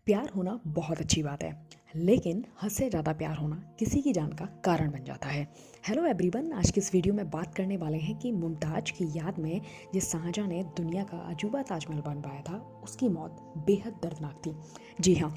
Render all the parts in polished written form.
प्यार होना बहुत अच्छी बात है, लेकिन हद से ज़्यादा प्यार होना किसी की जान का कारण बन जाता है। हेलो एवरीवन, आज की इस वीडियो में बात करने वाले हैं कि मुमताज़ की याद में जिस शाहजहां ने दुनिया का अजूबा ताजमहल बनवाया था, उसकी मौत बेहद दर्दनाक थी। जी हाँ,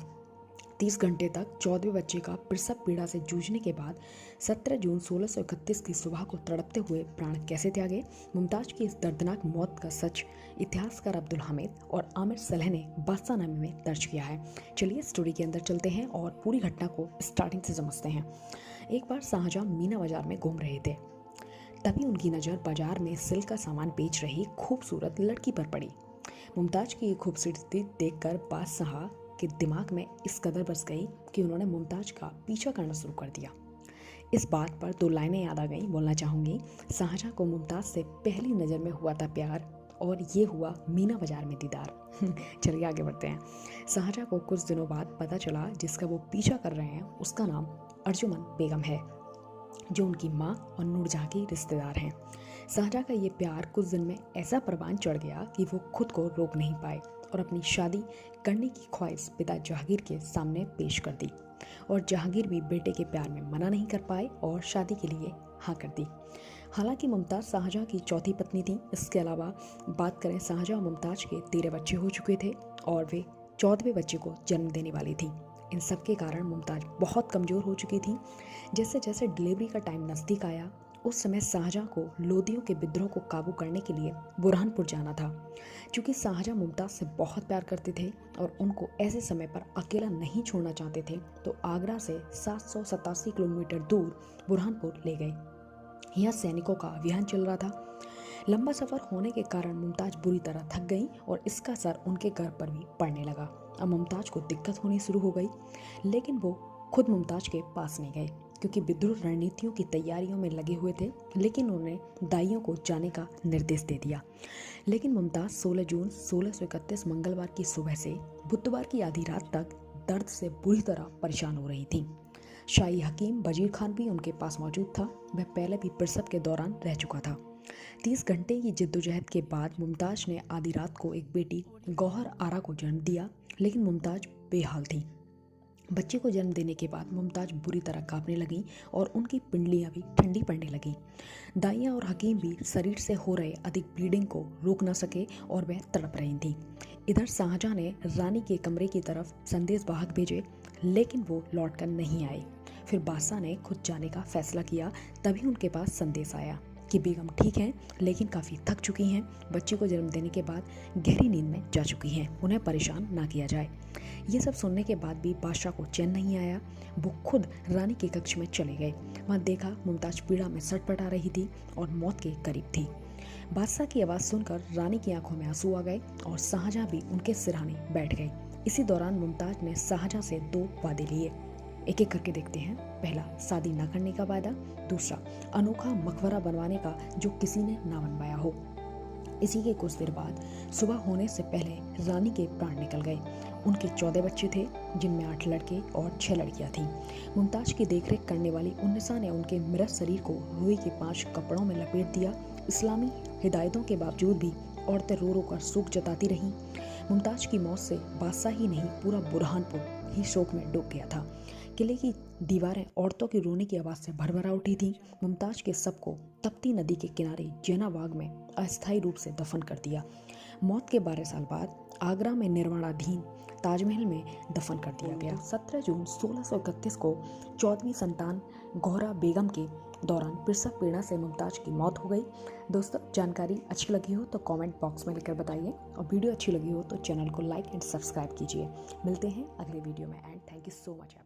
30 घंटे तक 14वें बच्चे का प्रसव पीड़ा से जूझने के बाद 17 जून 1631 की सुबह को तड़पते हुए प्राण कैसे त्यागे। मुमताज़ की इस दर्दनाक मौत का सच इतिहासकार अब्दुल हामिद और आमिर सलेह ने बादशाहनामे में दर्ज किया है। चलिए स्टोरी के अंदर चलते हैं और पूरी घटना को स्टार्टिंग से समझते हैं। एक बार शाहजहां मीना बाजार में घूम रहे थे, तभी उनकी नज़र बाजार में सिल्क का सामान बेच रही खूबसूरत लड़की पर पड़ी। मुमताज़ की खूबसूरती देखकर बादशाह के दिमाग में इस कदर बस गई कि उन्होंने मुमताज़ का पीछा करना शुरू कर दिया। इस बात पर 2 लाइनें याद आ गई, बोलना चाहूँगी। शाहजहां को मुमताज़ से पहली नज़र में हुआ था प्यार, और ये हुआ मीना बाजार में दीदार। चलिए आगे बढ़ते हैं। शाहजहां को कुछ दिनों बाद पता चला जिसका वो पीछा कर रहे हैं उसका नाम अर्जुमन बेगम है, जो उनकी माँ और नूरजहां की रिश्तेदार हैं। शाहजहां का ये प्यार कुछ दिन में ऐसा परवान चढ़ गया कि वो खुद को रोक नहीं पाए और अपनी शादी करने की ख्वाहिश पिता जहांगीर के सामने पेश कर दी। और जहांगीर भी बेटे के प्यार में मना नहीं कर पाए और शादी के लिए हाँ कर दी। हालांकि मुमताज़ शाहजहां की चौथी पत्नी थी। इसके अलावा बात करें, शाहजहां मुमताज़ के 13 बच्चे हो चुके थे और वे 14वें बच्चे को जन्म देने वाली थी। इन सब के कारण मुमताज़ बहुत कमज़ोर हो चुकी थी। जैसे जैसे डिलीवरी का टाइम नज़दीक आया, उस समय शाहजहां को लोदियों के विद्रोह को काबू करने के लिए बुरहानपुर जाना था। क्योंकि शाहजहां मुमताज़ से बहुत प्यार करते थे और उनको ऐसे समय पर अकेला नहीं छोड़ना चाहते थे, तो आगरा से 787 किलोमीटर दूर बुरहानपुर ले गए। यहाँ सैनिकों का अभियान चल रहा था। लंबा सफ़र होने के कारण मुमताज़ बुरी तरह थक गई और इसका असर उनके घर पर भी पड़ने लगा। अब मुमताज़ को दिक्कत होनी शुरू हो गई, लेकिन वो खुद मुमताज़ के पास नहीं गए क्योंकि विद्रोह रणनीतियों की तैयारियों में लगे हुए थे। लेकिन उन्होंने दाइयों को जाने का निर्देश दे दिया। लेकिन मुमताज़ 16 जून 1631 मंगलवार की सुबह से बुधवार की आधी रात तक दर्द से बुरी तरह परेशान हो रही थी। शाही हकीम वजीर खान भी उनके पास मौजूद था। वह पहले भी प्रसव के दौरान रह चुका था। 30 घंटे की जिद्दोजहद के बाद मुमताज़ ने आधी रात को एक बेटी गौहर आरा को जन्म दिया, लेकिन मुमताज़ बेहाल थी। बच्चे को जन्म देने के बाद मुमताज़ बुरी तरह कांपने लगी और उनकी पिंडलियां भी ठंडी पड़ने लगी। दाइयाँ और हकीम भी शरीर से हो रहे अधिक ब्लीडिंग को रोक न सके और वह तड़प रही थी। इधर शाहजहां ने रानी के कमरे की तरफ संदेशवाहक भेजे, लेकिन वो लौटकर नहीं आए। फिर बादशाह ने खुद जाने का फैसला किया। तभी उनके पास संदेश आया कि बेगम ठीक हैं, लेकिन काफ़ी थक चुकी हैं। बच्चे को जन्म देने के बाद गहरी नींद में जा चुकी हैं, उन्हें परेशान ना किया जाए। ये सब सुनने के बाद भी बादशाह को चैन नहीं आया। वो खुद रानी के कक्ष में चले गए। वहाँ देखा मुमताज़ पीड़ा में सटपटा रही थी और मौत के करीब थी। बादशाह की आवाज़ सुनकर रानी की आंखों में आंसू आ गए और शाहजहां भी उनके सिरहाने बैठ गई। इसी दौरान मुमताज़ ने शाहजहां से 2 वादे लिए। एक एक करके देखते हैं। पहला, शादी ना करने का वादा। दूसरा, अनोखा मकबरा बनवाने का जो किसी ने ना बनवाया हो। इसी के कुछ देर बाद सुबह होने से पहले रानी के प्राण निकल गए। उनके 14 बच्चे थे, जिनमें 8 लड़के और 6 लड़कियां थीं। मुमताज़ की देखरेख करने वाली उन्निसा ने उनके मृत शरीर को रुई के 5 कपड़ों में लपेट दिया। इस्लामी हिदायतों के बावजूद भी औरतें रो रो कर शोक जताती रहीं। मुमताज़ की मौत से बादशाह ही नहीं, पूरा बुरहानपुर ही शोक में डूब गया था। किले की दीवारें औरतों की रोने की आवाज़ से भरभरा उठी थीं। मुमताज़ के शव को तप्ती नदी के किनारे जैना बाग में अस्थायी रूप से दफन कर दिया। मौत के 12 साल बाद आगरा में निर्माणाधीन ताजमहल में दफन कर दिया गया। 17 जून 1631 को 14वीं संतान गौहरा बेगम के दौरान प्रसव पीड़ा से मुमताज़ की मौत हो गई। दोस्तों, जानकारी अच्छी लगी हो तो कमेंट बॉक्स में लिखकर बताइए, और वीडियो अच्छी लगी हो तो चैनल को लाइक एंड सब्सक्राइब कीजिए। मिलते हैं अगले वीडियो में, and thank you so much.